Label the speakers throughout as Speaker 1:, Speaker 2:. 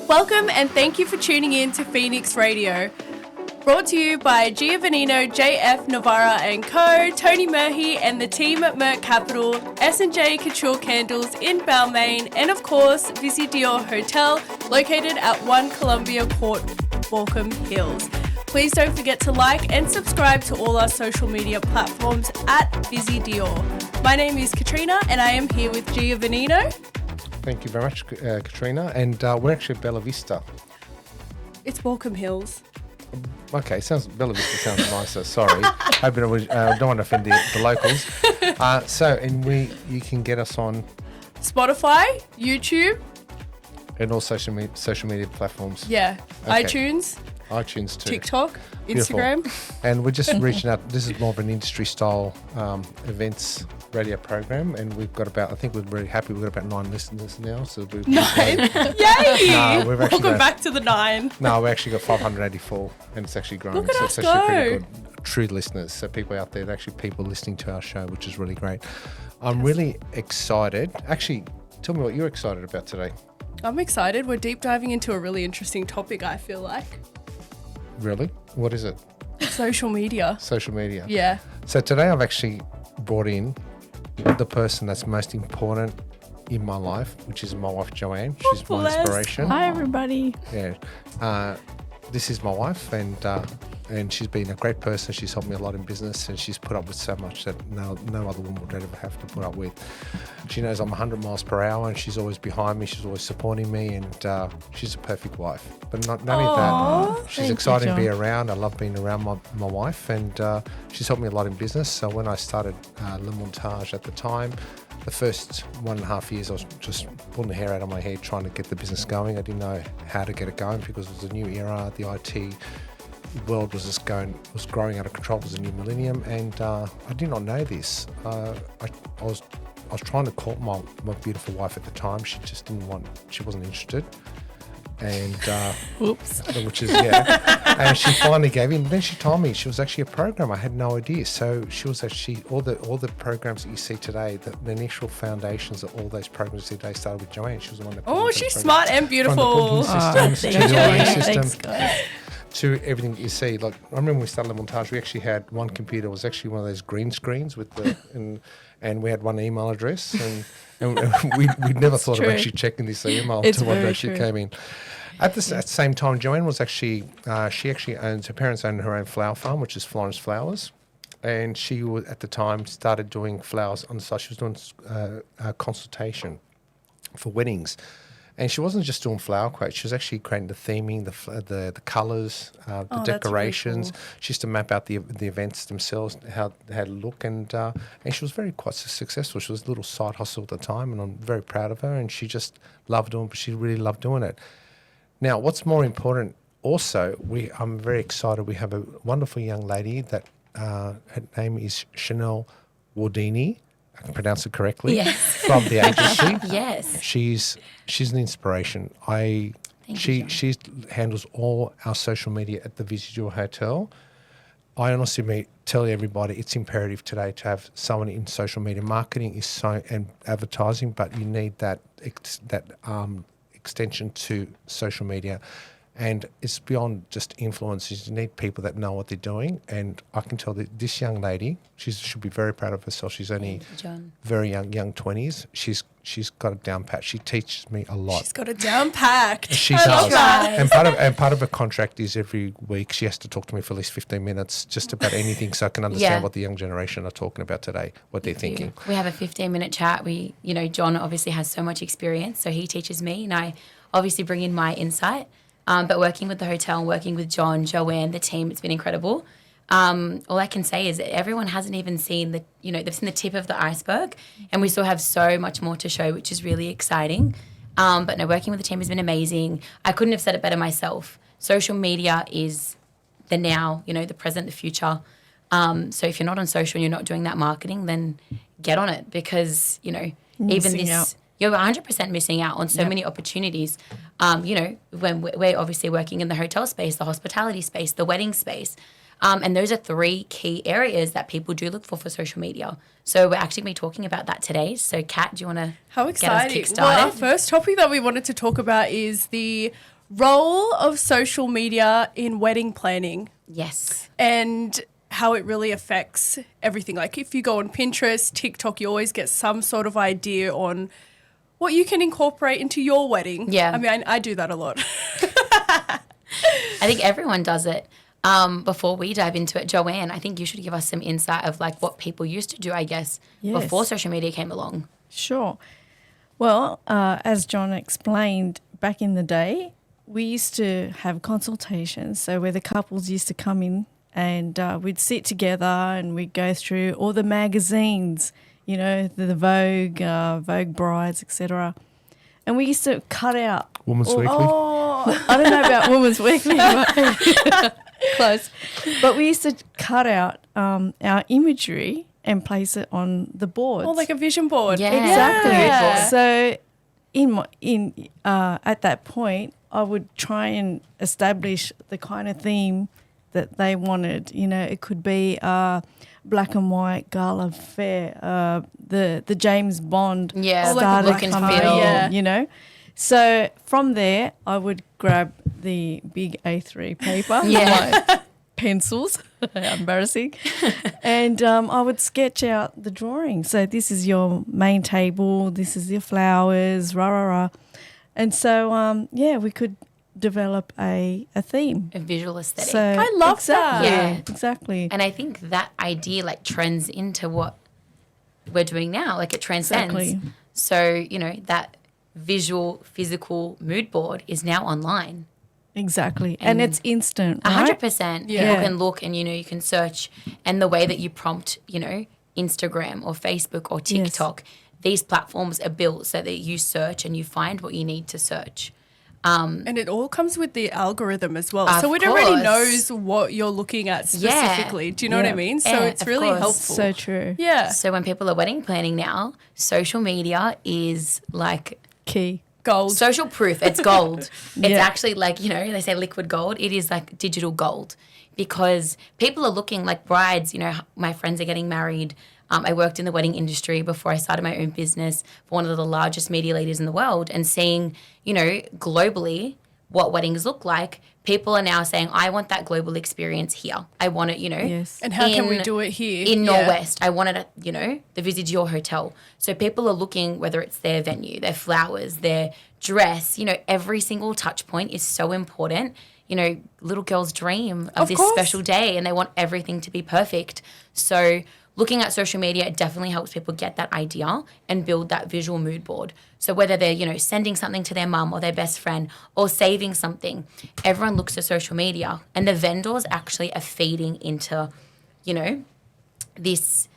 Speaker 1: Welcome and thank you for tuning in to Phoenix Radio. Brought to you by Gia Venino, JF Navarra & Co, Tony Murphy and the team at Merck Capital, S&J Couture Candles in Balmain, and of course, Visidior Hotel, located at 1 Columbia Court, Baulkham Hills. Please don't forget to like and subscribe to all our social media platforms at Visidior. My name is Katrina and I am here with Gia Venino.
Speaker 2: Thank you very much, Katrina. And we're actually at Bella Vista.
Speaker 1: It's Baulkham Hills.
Speaker 2: Okay, Bella Vista sounds nicer. Sorry, I don't want to offend the locals. You can get us on
Speaker 1: Spotify, YouTube,
Speaker 2: and all social media platforms.
Speaker 1: Yeah,
Speaker 2: Okay.
Speaker 1: iTunes
Speaker 2: too.
Speaker 1: TikTok,
Speaker 2: Beautiful.
Speaker 1: Instagram.
Speaker 2: And we're just reaching out. This is more of an industry style events radio program, and we've got I think we're very happy. We've got about 9 listeners now. So
Speaker 1: 9? Yay!
Speaker 2: No,
Speaker 1: Welcome back to the 9.
Speaker 2: No, we actually got 584, and it's actually growing.
Speaker 1: Look at us
Speaker 2: it's actually
Speaker 1: go.
Speaker 2: pretty good. True listeners, so people out there, actually people listening to our show, which is really great. I'm really excited. Actually, tell me what you're excited about today.
Speaker 1: I'm excited. We're deep diving into a really interesting topic, I feel like.
Speaker 2: Really? What is it?
Speaker 1: Social media.
Speaker 2: Social media.
Speaker 1: Yeah.
Speaker 2: So today I've actually brought in the person that's most important in my life, which is my wife, Joanne. She's my inspiration.
Speaker 3: Hi, everybody.
Speaker 2: Yeah. This is my wife, and she's been a great person. She's helped me a lot in business, and she's put up with so much that no other woman would ever have to put up with. She knows I'm 100 miles per hour, and she's always behind me. She's always supporting me, and she's a perfect wife. But not only that, she's exciting to be around. I love being around my wife, and she's helped me a lot in business. So when I started Le Montage at the time, the first 1.5 years, I was just pulling the hair out of my head trying to get the business going. I didn't know how to get it going because it was a new era. The IT world was growing out of control. It was a new millennium, and I did not know this. I was trying to court my beautiful wife at the time. She just she wasn't interested. And
Speaker 3: Oops.
Speaker 2: Which is and she finally gave in. Then she told me she was actually a programmer. I had no idea. So she was actually all the programs that you see today. The initial foundations of all those programs today started with Joanne. She was the one that.
Speaker 1: Oh, she's smart and beautiful.
Speaker 2: Systems, to the
Speaker 3: Joanne.
Speaker 2: system,
Speaker 3: Thanks, guys.
Speaker 2: to everything that you see. Like I remember when we started Le Montage, we actually had one computer. It was actually one of those green screens with and we had one email address, and we'd never thought of actually checking this email until one day she came in. At the same time, Joanne was actually, her parents owned her own flower farm, which is Florence Flowers. And she at the time started doing flowers on the side. She was doing a consultation for weddings. And she wasn't just doing flower quotes. She was actually creating the theming, the colours, the decorations. Really cool. She used to map out the events themselves, how they had to look, and she was quite successful. She was a little side hustle at the time, and I'm very proud of her. And she just loved doing, but she really loved doing it. Now, what's more important? Also, I'm very excited. We have a wonderful young lady that her name is Chanel Wardini. I can pronounce it correctly.
Speaker 4: Yes.
Speaker 2: From the agency.
Speaker 4: Yes.
Speaker 2: She's an inspiration. She handles all our social media at the Visidior Hotel. I honestly tell everybody it's imperative today to have someone in social media. Marketing is and advertising, but you need that extension to social media. And it's beyond just influencers. You need people that know what they're doing. And I can tell that this young lady, she should be very proud of herself. She's only very young 20s. She's got it down pat. She teaches me a lot.
Speaker 1: She's got it down packed.
Speaker 2: She does. And part of her contract is every week she has to talk to me for at least 15 minutes just about anything, so I can understand what the young generation are talking about today, what they're thinking.
Speaker 4: We have a 15-minute chat. John obviously has so much experience, so he teaches me, and I obviously bring in my insight. But working with the hotel and working with John, Joanne, the team, it's been incredible. All I can say is that everyone hasn't even seen they've seen the tip of the iceberg, and we still have so much more to show, which is really exciting. But no, working with the team has been amazing. I couldn't have said it better myself. Social media is the now, the present, the future. So if you're not on social and you're not doing that marketing, then get on it, because, you're 100% missing out on so many opportunities. When we're obviously working in the hotel space, the hospitality space, the wedding space, And those are 3 key areas that people do look for social media. So we're actually going to be talking about that today. So Kat, do you want to
Speaker 1: How
Speaker 4: get us
Speaker 1: exciting.
Speaker 4: kickstarted?
Speaker 1: Well, our first topic that we wanted to talk about is the role of social media in wedding planning
Speaker 4: Yes.
Speaker 1: and how it really affects everything. Like if you go on Pinterest, TikTok, you always get some sort of idea on what you can incorporate into your wedding.
Speaker 4: Yeah.
Speaker 1: I mean, I do that a lot.
Speaker 4: I think everyone does it. Before we dive into it, Joanne, I think you should give us some insight of like what people used to do, I guess,
Speaker 3: Yes.
Speaker 4: before social media came along.
Speaker 3: Sure. Well, as John explained, back in the day, we used to have consultations. So where the couples used to come in and we'd sit together and we'd go through all the magazines, you know, the Vogue, Vogue Brides, etc. And we used to cut out.
Speaker 2: Woman's Weekly.
Speaker 3: Oh, I don't know about Women's Weekly, but close. But we used to cut out our imagery and place it on the boards.
Speaker 1: Or like a vision board.
Speaker 4: Yeah.
Speaker 3: Exactly.
Speaker 1: Yeah.
Speaker 3: So at that point, I would try and establish the kind of theme that they wanted. You know, it could be black and white gala fair, the James Bond
Speaker 4: Yeah,
Speaker 1: like a
Speaker 3: starter
Speaker 1: look and
Speaker 3: coming
Speaker 1: feel.
Speaker 3: in,
Speaker 1: Yeah.
Speaker 3: you know. So from there, I would grab the big A3 paper,
Speaker 4: Yeah.
Speaker 3: my pencils, embarrassing, and I would sketch out the drawing. So this is your main table, this is your flowers, rah, rah, rah. And so, we could develop a theme.
Speaker 4: A visual aesthetic.
Speaker 3: So
Speaker 1: I love
Speaker 3: exactly,
Speaker 4: that. Yeah.
Speaker 3: Exactly.
Speaker 4: And I think that idea like trends into what we're doing now. Like it transcends.
Speaker 3: Exactly.
Speaker 4: So, you know, that visual, physical mood board is now online.
Speaker 3: Exactly. And it's instant, right?
Speaker 4: 100%.
Speaker 1: Yeah.
Speaker 4: People can look and, you know, you can search. And the way that you prompt, you know, Instagram or Facebook or
Speaker 3: Yes.
Speaker 4: TikTok, these platforms are built so that you search and you find what you need to search.
Speaker 1: And it all comes with the algorithm as well.
Speaker 4: Of
Speaker 1: So it already
Speaker 4: course.
Speaker 1: knows what you're looking at specifically. Do you know what I
Speaker 3: Yeah.
Speaker 1: mean? So
Speaker 4: Yeah,
Speaker 1: it's
Speaker 4: of
Speaker 1: really
Speaker 4: course.
Speaker 1: helpful.
Speaker 3: So true.
Speaker 1: Yeah.
Speaker 4: So when people are wedding planning now, social media is like
Speaker 3: Key.
Speaker 1: Gold.
Speaker 4: social proof. It's gold. It's
Speaker 3: Yeah.
Speaker 4: actually like, you know, they say liquid gold. It is like digital gold because people are looking like brides. You know, my friends are getting married. I worked in the wedding industry before I started my own business for one of the largest media leaders in the world and seeing, you know, globally what weddings look like. People are now saying, I want that global experience here. I want it, you know.
Speaker 3: Yes.
Speaker 1: and how can we
Speaker 4: in-
Speaker 1: do it here?
Speaker 4: in
Speaker 1: Yeah.
Speaker 4: Norwest. I wanted, you know, the Visage Your Hotel. So people are looking, whether it's their venue, their flowers, their dress, you know, every single touch point is so important. You know, little girls dream of
Speaker 1: Of
Speaker 4: this
Speaker 1: course.
Speaker 4: special day and they want everything to be perfect. So looking at social media, it definitely helps people get that idea and build that visual mood board. So whether they're, you know, sending something to their mum or their best friend or saving something, everyone looks to social media and the vendors actually are feeding into, you know, these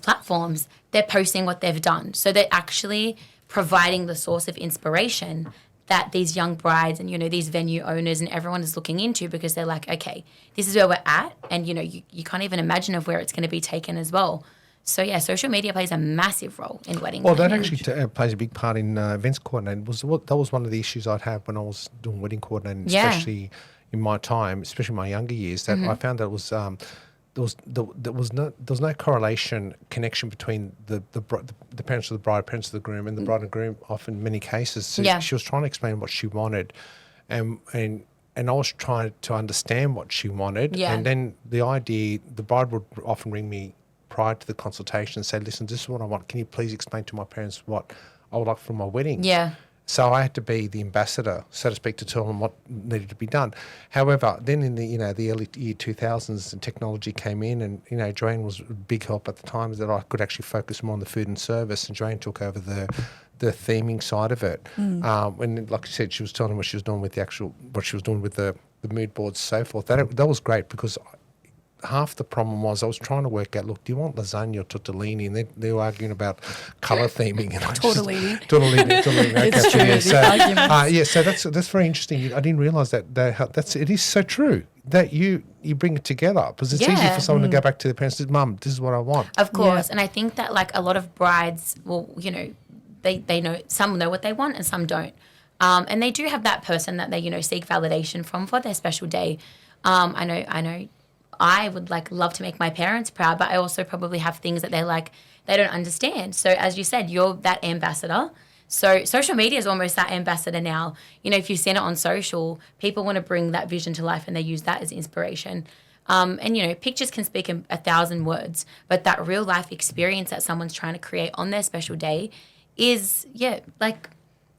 Speaker 4: platforms. They're posting what they've done. So they're actually providing the source of inspiration that these young brides and, you know, these venue owners and everyone is looking into because they're like, okay, this is where we're at. And, you know, you can't even imagine of where it's going to be taken as well. So, yeah, social media plays a massive role in wedding
Speaker 2: Well, that
Speaker 4: planning.
Speaker 2: actually plays a big part in events coordinating. That was one of the issues I'd have when I was doing wedding coordinating,
Speaker 4: Yeah.
Speaker 2: especially in my time, especially my younger years. That I found that was there was no connection between the parents of the bride, parents of the groom, and the bride and groom. Often, many cases, so
Speaker 4: Yeah.
Speaker 2: she was trying to explain what she wanted, and I was trying to understand what she wanted.
Speaker 4: Yeah.
Speaker 2: And then the bride would often ring me prior to the consultation and say, listen, this is what I want. Can you please explain to my parents what I would like for my wedding?
Speaker 4: Yeah.
Speaker 2: So I had to be the ambassador, so to speak, to tell them what needed to be done. However, then in the early year 2000s, and technology came in, and Joanne was a big help at the time that I could actually focus more on the food and service, and Joanne took over the theming side of it. And like I said, she was telling them what she was doing with the mood boards, so forth. That was great because half the problem was I was trying to work out, look, do you want lasagna or tortellini? And they were arguing about colour theming. And
Speaker 1: Tortellini.
Speaker 2: Tortellini.
Speaker 3: It's true,
Speaker 2: Yeah,
Speaker 3: the arguments.
Speaker 2: so that's very interesting. I didn't realise that it is so true that you bring it together because it's easy
Speaker 4: Yeah.
Speaker 2: for someone to go back to their parents and say, Mum, this is what I want.
Speaker 4: Of course. And I think that like a lot of brides, well, you know, they know, some know what they want and some don't. And they do have that person that they, you know, seek validation from for their special day. I know I would like love to make my parents proud, but I also probably have things that they're like, they don't understand. So as you said, you're that ambassador. So social media is almost that ambassador now. You know, if you've seen it on social, people want to bring that vision to life and they use that as inspiration. And, you know, pictures can speak 1,000 words, but that real life experience that someone's trying to create on their special day is, yeah, like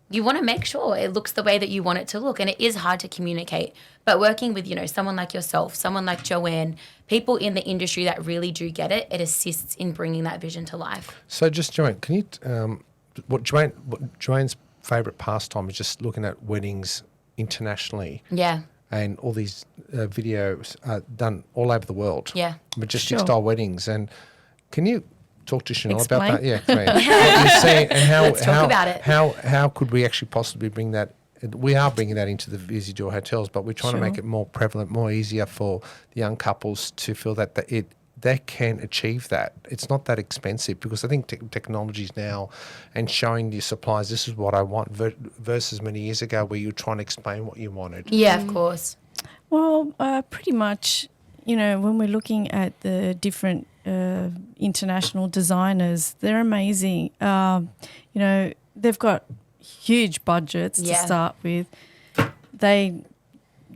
Speaker 4: you want to make sure it looks the way that you want it to look. And it is hard to communicate. But working with, you know, someone like yourself, someone like Joanne, people in the industry that really do get it, it assists in bringing that vision to life.
Speaker 2: So just Joanne, can you, what Joanne's favourite pastime is just looking at weddings internationally.
Speaker 4: Yeah.
Speaker 2: And all these videos are done all over the world.
Speaker 4: Yeah.
Speaker 2: Majestic style weddings. And can you talk to Chanel
Speaker 3: Explain.
Speaker 2: about that? Yeah, great. What you're saying and how,
Speaker 4: Let's talk about it.
Speaker 2: How could we actually possibly bring that? We are bringing that into the Visidor hotels, but we're trying to make it more prevalent, more easier for the young couples to feel that they can achieve that. It's not that expensive, because I think technologies now and showing your suppliers, this is what I want, versus many years ago where you were trying to explain what you wanted.
Speaker 4: Yeah, of course.
Speaker 3: Well, pretty much, you know, when we're looking at the different international designers, they're amazing. You know, they've got huge budgets to start with. They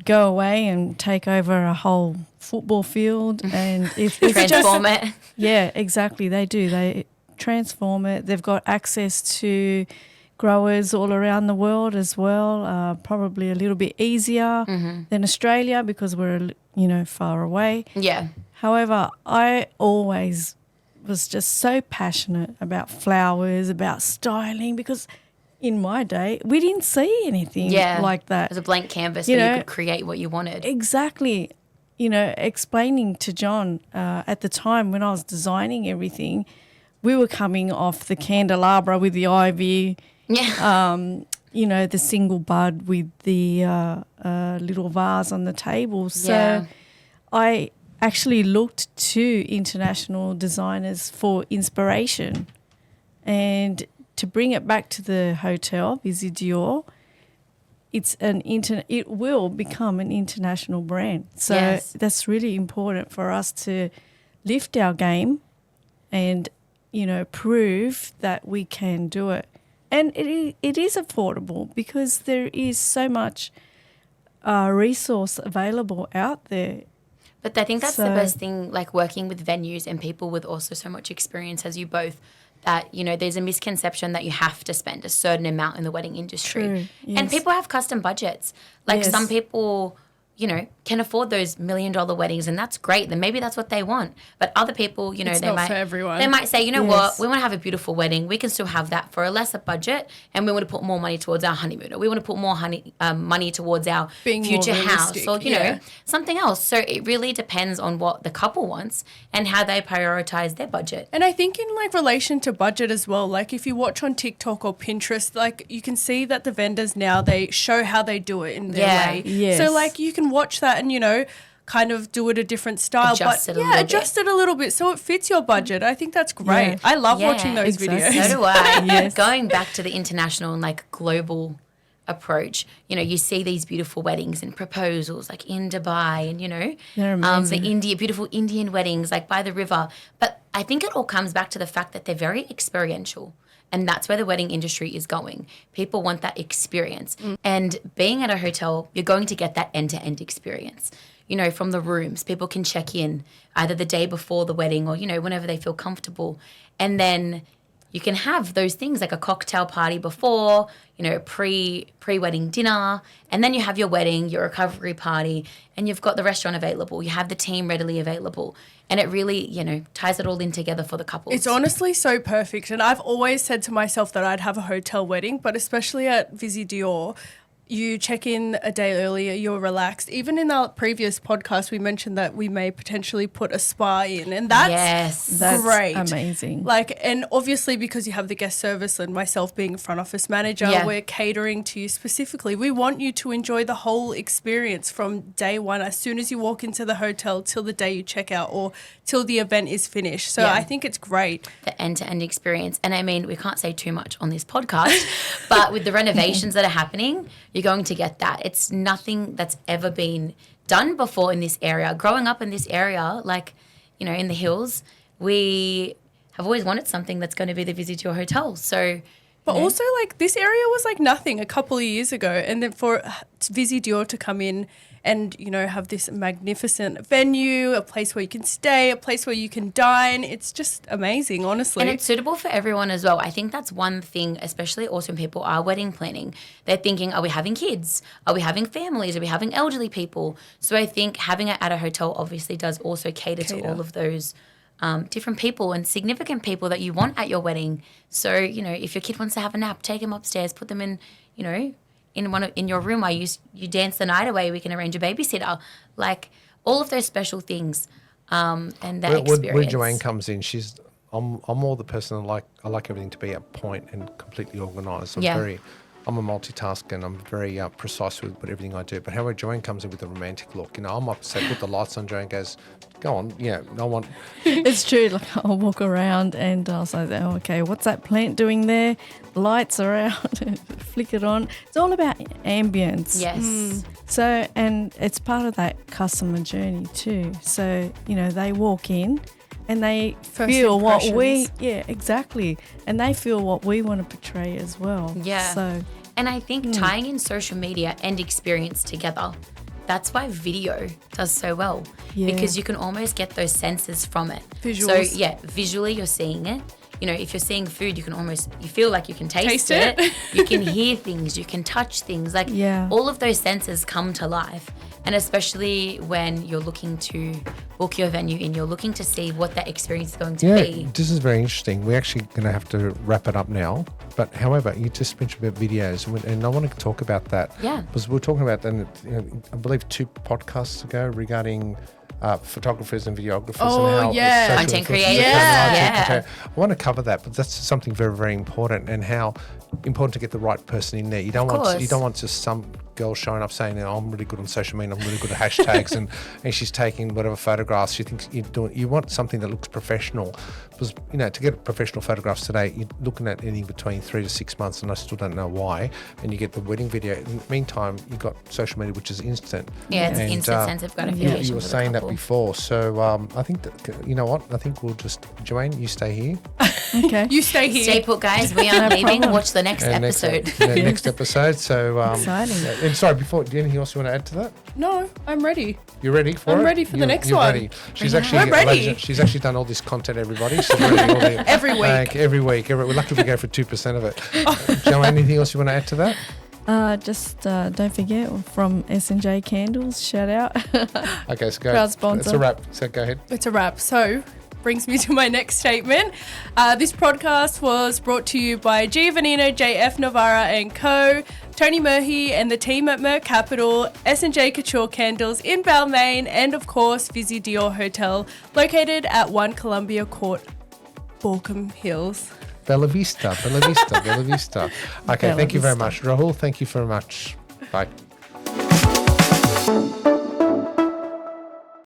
Speaker 3: go away and take over a whole football field, and if
Speaker 4: Transform it.
Speaker 3: Yeah, exactly. They do. They transform it. They've got access to growers all around the world as well. Probably a little bit easier than Australia because we're, you know, far away.
Speaker 4: Yeah.
Speaker 3: However, I always was just so passionate about flowers, about styling, because in my day, we didn't see anything like that.
Speaker 4: It was a blank canvas
Speaker 3: You
Speaker 4: where
Speaker 3: know,
Speaker 4: you could create what you wanted.
Speaker 3: Exactly. You know, explaining to John at the time when I was designing everything, we were coming off the candelabra with the ivy, you know, the single bud with the little vase on the table. So I actually looked to international designers for inspiration, and to bring it back to the hotel, Visidor, it will become an international brand. So that's really important for us to lift our game and, you know, prove that we can do it. And it is affordable because there is so much resource available out there.
Speaker 4: But I think that's the best thing, like working with venues and people with also so much experience as you both, that, you know, there's a misconception that you have to spend a certain amount in the wedding industry.
Speaker 3: True, yes.
Speaker 4: And people have custom budgets. Like some people, you know, can afford those $1 million weddings, and that's great. Then maybe that's what they want. But other people, you know,
Speaker 1: It's not for everyone.
Speaker 4: They might say, you know what, we want to have a beautiful wedding. We can still have that for a lesser budget, and we want to put more money towards our honeymoon, or we want to put more money towards our
Speaker 1: Being more
Speaker 4: future house,
Speaker 1: realistic,
Speaker 4: or you know, something else. So it really depends on what the couple wants and how they prioritize their budget.
Speaker 1: And I think in like relation to budget as well, like if you watch on TikTok or Pinterest, like you can see that the vendors now, they show how they do it in their way.
Speaker 3: Yes.
Speaker 1: So like you can watch that and, you know, kind of do it a different style.
Speaker 4: Adjust
Speaker 1: but
Speaker 4: it a little
Speaker 1: adjust it a little bit so it fits your budget. I think that's great.
Speaker 3: Yeah.
Speaker 1: I love watching those
Speaker 3: exactly.
Speaker 1: videos.
Speaker 4: So do I.
Speaker 3: Yes.
Speaker 4: Going back to the international and like global approach, you know, you see these beautiful weddings and proposals like in Dubai, and you know,
Speaker 3: They're amazing.
Speaker 4: the beautiful Indian weddings like by the river. But I think it all comes back to the fact that they're very experiential. And that's where the wedding industry is going. People want that experience. And being at a hotel, you're going to get that end-to-end experience. You know, from the rooms, people can check in either the day before the wedding or, you know, whenever they feel comfortable. And then you can have those things like a cocktail party before, you know, pre-wedding dinner, and then you have your wedding, your recovery party, and you've got the restaurant available. You have the team readily available. And it really, you know, ties it all in together for the couples.
Speaker 1: It's honestly so perfect. And I've always said to myself that I'd have a hotel wedding, but especially at Visidor, you check in a day earlier, you're relaxed. Even in our previous podcast, we mentioned that we may potentially put a spa in, and that's great.
Speaker 3: Amazing.
Speaker 1: Like, and obviously because you have the guest service and myself being a front office manager, we're catering to you specifically. We want you to enjoy the whole experience from day one, as soon as you walk into the hotel till the day you check out or till the event is finished. So I think it's great.
Speaker 4: The end-to-end experience. And I mean, we can't say too much on this podcast, but with the renovations that are happening, you're you're going to get that. It's nothing that's ever been done before in this area. Growing up in this area, like, you know, in the hills, we have always wanted something that's going to be the Visi Dior Hotel. So,
Speaker 1: but also, like, this area was like nothing a couple of years ago, and then for Visi Dior to come in and, you know, have this magnificent venue, a place where you can stay, a place where you can dine, it's just amazing, honestly.
Speaker 4: And it's suitable for everyone as well. I think that's one thing, especially also when people are wedding planning. They're thinking, are we having kids? Are we having families? Are we having elderly people? So I think having it at a hotel obviously does also cater to all of those different people and significant people that you want at your wedding. So, you know, if your kid wants to have a nap, take them upstairs, put them in, you know, in your room while you dance the night away. We can arrange a babysitter. Like, all of those special things and that experience.
Speaker 2: Where Joanne comes in, I'm more the person that I like everything to be at point and completely organised. I'm a multitasker and I'm very precise with everything I do. But however, Joanne comes in with a romantic look. You know, I'm upset, put the lights on, Joanne goes, go on, I want...
Speaker 3: It's true. Like, I'll walk around and I'll say, oh, okay, what's that plant doing there? Lights are out, flick it on. It's all about ambience.
Speaker 4: Yes.
Speaker 3: So, and it's part of that customer journey too. So, you know, they walk in and they feel what exactly. And they feel what we want to portray as well.
Speaker 4: Yeah.
Speaker 3: So,
Speaker 4: and I think tying in social media and experience together, that's why video does so well.
Speaker 3: Yeah.
Speaker 4: Because you can almost get those senses from it.
Speaker 1: Visuals.
Speaker 4: So, yeah, visually you're seeing it. You know, if you're seeing food, you feel like you can taste
Speaker 1: it.
Speaker 4: You can hear things, you can touch things. Like, all of those senses come to life. And especially when you're looking to book your venue and you're looking to see what that experience is going to be.
Speaker 2: This is very interesting. We're actually going to have to wrap it up now. But however, you just mentioned about videos, and I want to talk about that.
Speaker 4: Yeah.
Speaker 2: Because we were talking about, I believe 2 podcasts ago regarding photographers and videographers.
Speaker 1: Oh,
Speaker 2: and how
Speaker 1: yeah.
Speaker 4: Content creators.
Speaker 2: I want to cover that, but that's something very, very important, and how important to get the right person in there. You don't want just some girl showing up saying, I'm really good on social media, I'm really good at hashtags, and she's taking whatever photographs she thinks you're doing. You want something that looks professional, because, you know, to get professional photographs today, you're looking at anything between 3 to 6 months, and I still don't know why. And you get the wedding video. In the meantime, you've got social media, which is instant.
Speaker 4: Yeah, it's instant sense of gratification.
Speaker 2: You were saying that before, so I think that, you know what? I think we'll just, Joanne, you stay here.
Speaker 3: okay.
Speaker 1: You stay here.
Speaker 4: Stay put, guys. We aren't leaving. Watch the next episode.
Speaker 2: Next episode. So
Speaker 3: exciting.
Speaker 2: And sorry, before, do you anything else you want to add to that?
Speaker 1: No, I'm ready.
Speaker 2: You ready for it?
Speaker 1: I'm ready for the next
Speaker 2: you're
Speaker 1: one.
Speaker 2: Ready. She's actually
Speaker 1: ready.
Speaker 2: She's actually done all this content, everybody. She's ready all the,
Speaker 1: Every week.
Speaker 2: Every week. We're lucky we go for 2% of it. Joanne, anything else you want to add to that?
Speaker 3: Just don't forget, from S&J Candles, shout out.
Speaker 2: Okay, so go.
Speaker 3: Proud sponsor.
Speaker 2: It's a wrap. So go ahead.
Speaker 1: It's a wrap. So, brings me to my next statement. This podcast was brought to you by Giovannino, JF Novara and Co., Tony Murphy and the team at Merck Capital, S&J Couture Candles in Balmain, and of course Visi Dior Hotel, located at 1 Columbia Court, Baulkham Hills.
Speaker 2: Bella Vista, Bella Vista, Bella Vista. Okay,
Speaker 3: Bella
Speaker 2: thank you very
Speaker 3: Vista.
Speaker 2: much. Rahul, thank you very much. Bye.